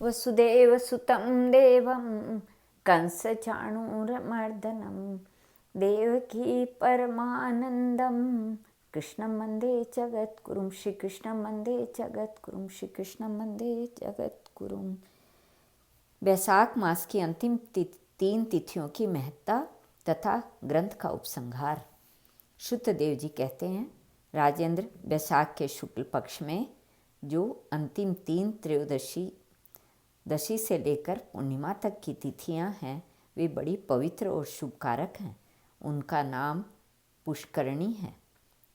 वसुदेवसुतं देवं कंसचाणूरमर्दनं देवकी परमानंदम कृष्णं वन्दे जगद्गुरुं। श्रीकृष्णं वन्दे जगद्गुरुं। श्रीकृष्णं वन्दे जगद्गुरुं। वैशाख मास की अंतिम 3 तिथियों की महत्ता तथा ग्रंथ का उपसंहार। शुद्धदेव जी कहते हैं, राजेंद्र, वैशाख के शुक्ल पक्ष में जो अंतिम 3 त्रयोदशी दशी से लेकर पूर्णिमा तक की तिथियां हैं, वे बड़ी पवित्र और शुभकारक हैं। उनका नाम पुष्करणी है।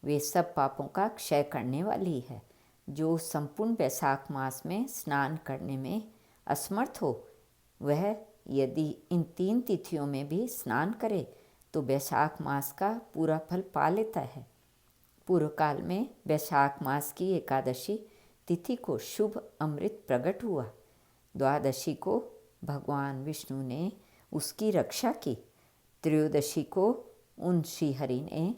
वे सब पापों का क्षय करने वाली है। जो संपूर्ण वैशाख मास में स्नान करने में असमर्थ हो, वह यदि इन 3 तिथियों में भी स्नान करे तो वैशाख मास का पूरा फल पा लेता है। पूर्व काल में वैशाख मास की एकादशी तिथि को शुभ अमृत प्रकट हुआ। द्वादशी को भगवान विष्णु ने उसकी रक्षा की। त्रयोदशी को उन श्रीहरि ने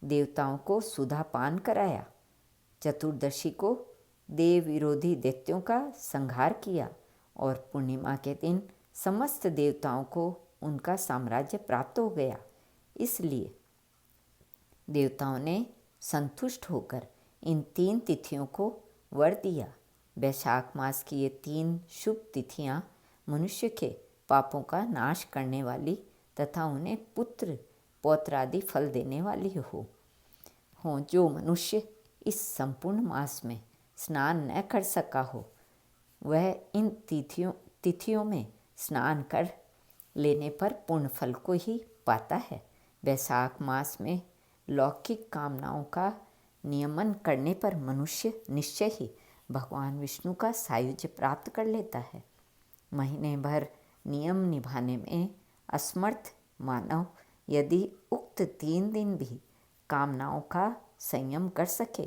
देवताओं को सुधा पान कराया। चतुर्दशी को देव विरोधी दैत्यों का संहार किया और पूर्णिमा के दिन समस्त देवताओं को उनका साम्राज्य प्राप्त हो गया। इसलिए देवताओं ने संतुष्ट होकर इन 3 तिथियों को वर दिया। वैशाख मास की ये 3 शुभ तिथियां मनुष्य के पापों का नाश करने वाली तथा उन्हें पुत्र पौत्र आदि फल देने वाली हो। जो मनुष्य इस संपूर्ण मास में स्नान न कर सका हो, वह इन तिथियों में स्नान कर लेने पर पूर्ण फल को ही पाता है। वैशाख मास में लौकिक कामनाओं का नियमन करने पर मनुष्य निश्चय ही भगवान विष्णु का सायुज्य प्राप्त कर लेता है। महीने भर नियम निभाने में असमर्थ मानव यदि उक्त 3 दिन भी कामनाओं का संयम कर सके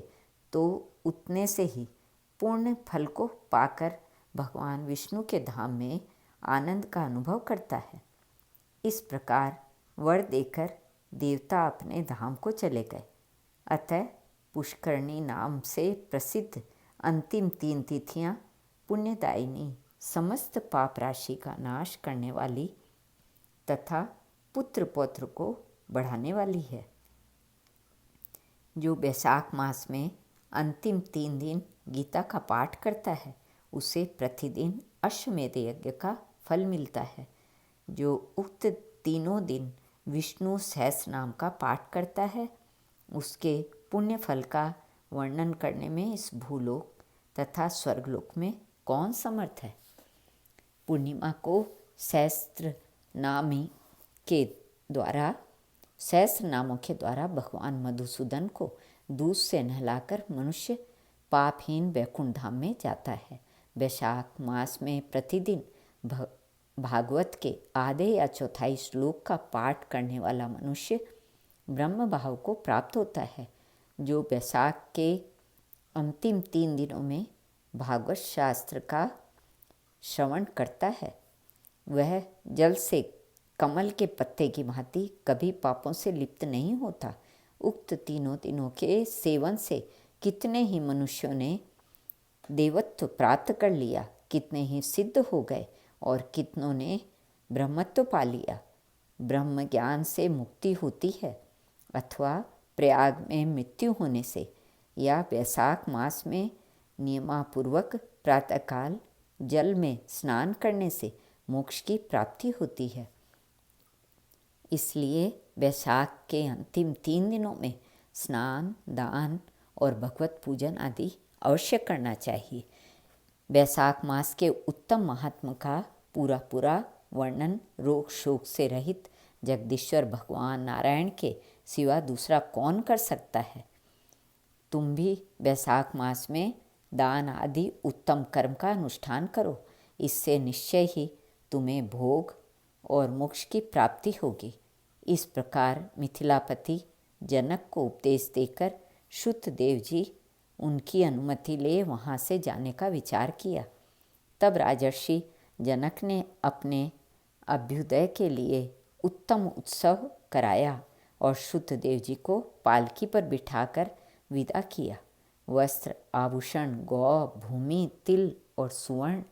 तो उतने से ही पूर्ण फल को पाकर भगवान विष्णु के धाम में आनंद का अनुभव करता है। इस प्रकार वर देकर देवता अपने धाम को चले गए। अतः पुष्करणी नाम से प्रसिद्ध अंतिम 3 तिथियां पुण्यदायिनी, समस्त पाप राशि का नाश करने वाली तथा पुत्र पौत्र को बढ़ाने वाली है। जो वैशाख मास में अंतिम 3 दिन गीता का पाठ करता है, उसे प्रतिदिन अश्वमेध यज्ञ का फल मिलता है। जो उक्त तीनों दिन विष्णु सहस्र नाम का पाठ करता है, उसके पुण्य फल का वर्णन करने में इस भूलोक तथा स्वर्गलोक में कौन समर्थ है। पूर्णिमा को सहस्त्र नामों के द्वारा भगवान मधुसूदन को दूध से नहलाकर मनुष्य पापहीन वैकुंठ धाम में जाता है। वैशाख मास में प्रतिदिन भागवत के आधे या चौथाई श्लोक का पाठ करने वाला मनुष्य ब्रह्म भाव को प्राप्त होता है। जो वैशाख के अंतिम 3 दिनों में भागवत शास्त्र का श्रवण करता है, वह जल से कमल के पत्ते की भांति कभी पापों से लिप्त नहीं होता। उक्त तीनों दिनों के सेवन से कितने ही मनुष्यों ने देवत्व प्राप्त कर लिया, कितने ही सिद्ध हो गए और कितनों ने ब्रह्मत्व पा लिया। ब्रह्म ज्ञान से मुक्ति होती है अथवा प्रयाग में मृत्यु होने से या वैशाख मास में नियमापूर्वक प्रातःकाल जल में स्नान करने से मोक्ष की प्राप्ति होती है। इसलिए वैशाख के अंतिम 3 दिनों में स्नान, दान और भगवत पूजन आदि अवश्य करना चाहिए। वैशाख मास के उत्तम महात्म का पूरा वर्णन रोग शोक से रहित जगदीश्वर भगवान नारायण के सिवा दूसरा कौन कर सकता है। तुम भी वैशाख मास में दान आदि उत्तम कर्म का अनुष्ठान करो। इससे निश्चय ही तुम्हें भोग और मोक्ष की प्राप्ति होगी। इस प्रकार मिथिलापति जनक को उपदेश देकर शुद्धदेव जी उनकी अनुमति ले वहाँ से जाने का विचार किया। तब राजर्षि जनक ने अपने अभ्युदय के लिए उत्तम उत्सव कराया और शुद्धदेव जी को पालकी पर बिठाकर विदा किया। वस्त्र, आभूषण, गौ, भूमि, तिल और सुवर्ण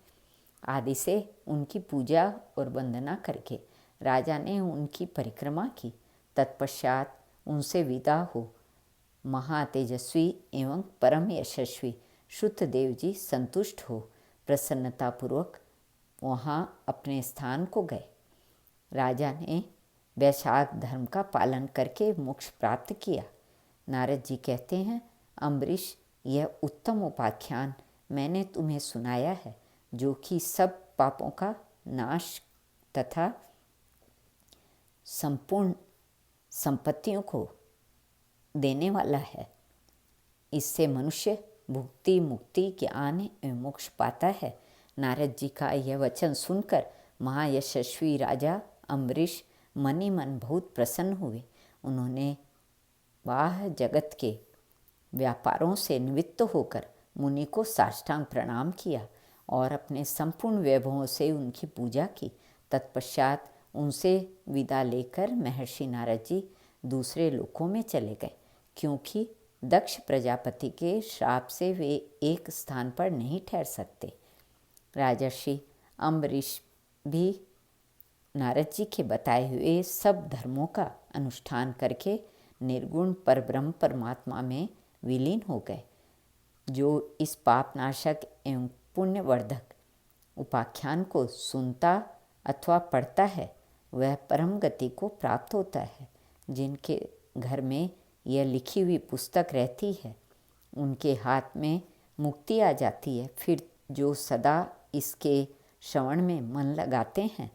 आदि से उनकी पूजा और वंदना करके राजा ने उनकी परिक्रमा की। तत्पश्चात उनसे विदा हो महातेजस्वी एवं परम यशस्वी श्रुतदेव जी संतुष्ट हो प्रसन्नतापूर्वक वहाँ अपने स्थान को गए। राजा ने वैशाख धर्म का पालन करके मोक्ष प्राप्त किया। नारद जी कहते हैं, अम्बरीश, यह उत्तम उपाख्यान मैंने तुम्हें सुनाया है, जो कि सब पापों का नाश तथा संपूर्ण संपत्तियों को देने वाला है। इससे मनुष्य भुक्ति, मुक्ति, ज्ञान एवं मोक्ष पाता है। नारद जी का यह वचन सुनकर महायशस्वी राजा अम्बरीश मन ही मन बहुत प्रसन्न हुए। उन्होंने बाह्य जगत के व्यापारों से निवृत्त होकर मुनि को साष्टांग प्रणाम किया और अपने संपूर्ण वैभवों से उनकी पूजा की। तत्पश्चात उनसे विदा लेकर महर्षि नारद जी दूसरे लोकों में चले गए, क्योंकि दक्ष प्रजापति के श्राप से वे एक स्थान पर नहीं ठहर सकते। राजर्षि अम्बरीश भी नारद जी के बताए हुए सब धर्मों का अनुष्ठान करके निर्गुण परब्रह्म परमात्मा में विलीन हो गए। जो इस पापनाशक एवं पुण्यवर्धक उपाख्यान को सुनता अथवा पढ़ता है, वह परम गति को प्राप्त होता है। जिनके घर में यह लिखी हुई पुस्तक रहती है, उनके हाथ में मुक्ति आ जाती है। फिर जो सदा इसके श्रवण में मन लगाते हैं,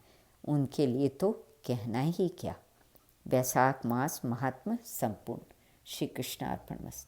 उनके लिए तो कहना ही क्या। वैशाख मास महात्म्य संपूर्ण। श्री कृष्णार्पणमस्तु।